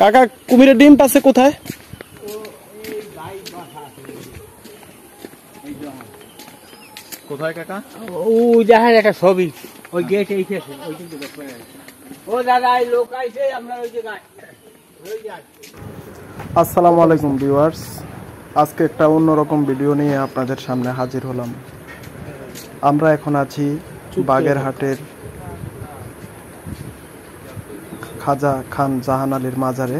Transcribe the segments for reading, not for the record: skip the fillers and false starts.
কাকা কুমিরের ডিম পাচ্ছে কোথায়? কোথায় কাকা? ওই দেখেন একটা ছবি, ওই গেট এইছে, ও দাদা এই লোক আইছে আমরা ওই জায়গায়। আসসালামু আলাইকুম ভিউয়ার্স, আজকে একটা অন্যরকম ভিডিও নিয়ে আপনাদের সামনে হাজির হলাম। আমরা এখন আছি বাগেরহাটের খাজা খান জাহান আলীর মাজারে।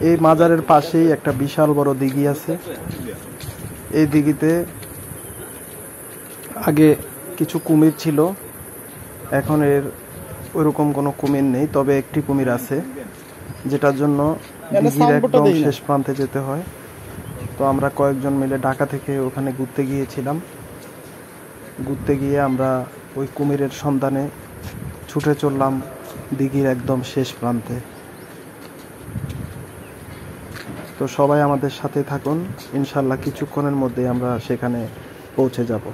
এই মাজারের পাশেই একটা বিশাল বড় দিঘি আছে। এই দিঘিতে আগে কিছু কুমির ছিল, এখন এর ওইরকম কোনো কুমির নেই, তবে একটি কুমির আছে, যেটার জন্য দিঘির একদম শেষ প্রান্তে যেতে হয়। তো আমরা কয়েকজন মিলে ঢাকা থেকে ওখানে ঘুরতে গিয়েছিলাম। ঘুরতে গিয়ে আমরা ওই কুমিরের সন্ধানে ছুটে চললাম দিঘির একদম শেষ প্রান্তে। তো সবাই আমাদের সাথে থাকুন, ইনশাল্লাহ কিছুক্ষণের মধ্যে আমরা সেখানে পৌঁছে যাব।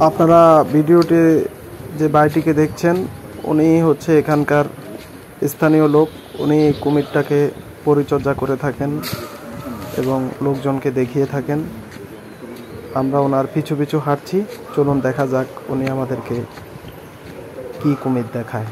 আপনারা ভিডিওতে যে ভাইটিকে দেখছেন, উনি হচ্ছে এখানকার স্থানীয় লোক। উনি কুমিরটাকে পরিচর্যা করে থাকেন এবং লোকজনকে দেখিয়ে থাকেন। আমরা ওনার পিছু পিছু হাঁটছি। চলুন দেখা যাক উনি আমাদেরকে কি কুমির দেখায়।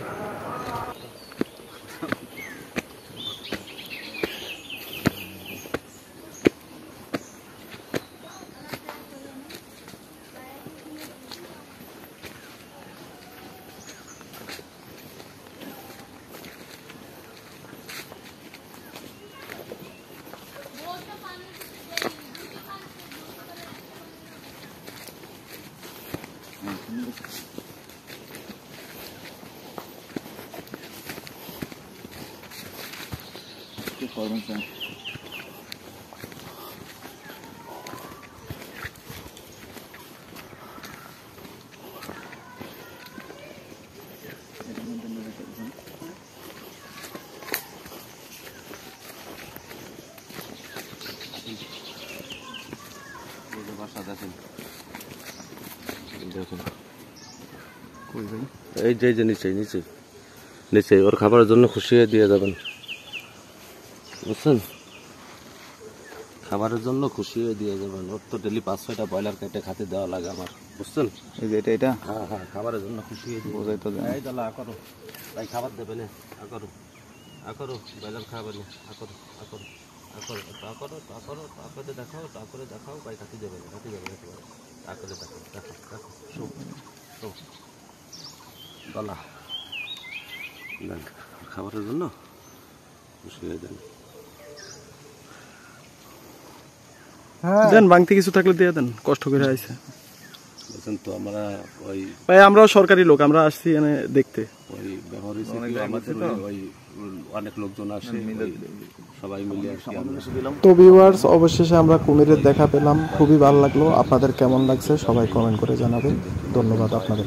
এই যে নিচে নিচে নিচে ওর খাবারের জন্য খুশি হয়ে দিয়ে যাবেন, বুঝছেন? খাবারের জন্য খুশি হয়ে দিয়ে যাবেন। ওর তো ডেলি 5-6টা ব্রয়লার কেটে খাতে দেওয়া লাগে আমার, বুঝছেন? এই যে এটা হ্যাঁ হ্যাঁ, খাবারের জন্য খুশি হয়ে দিয়ে বোঝাই তো। এই তাহলে করো তাই, খাবার দেবে না, করো করো ব্রয়লার খাবার না, করো করো করো তা করো তা করো, তা করে দেখাও, তা করে দেখাও, ভাই খাতে দেবে না, খাতে দেবে না, তা করে দেখো দেখো দেখো, শো শো গলা দেন খাবারের জন্য খুশি হয়ে দেন। দেন বাংতি কিছু থাকলে দিয়ে দেন, কষ্ট করে আইছে। বুঝছেন তো, আমরা ওই ভাই আমরাও সরকারি লোক, আমরা আসছি এনে দেখতে। ওই ব্যবহার আমাদের ওই অনেক লোকজন আসে, সবাই মিলে আসি। তো ভিউয়ার্স, অবশেষে আমরা কুমিরের দেখা পেলাম, খুবই ভালো লাগলো। আপনাদের কেমন লাগছে সবাই কমেন্ট করে জানাবেন। ধন্যবাদ আপনাদের।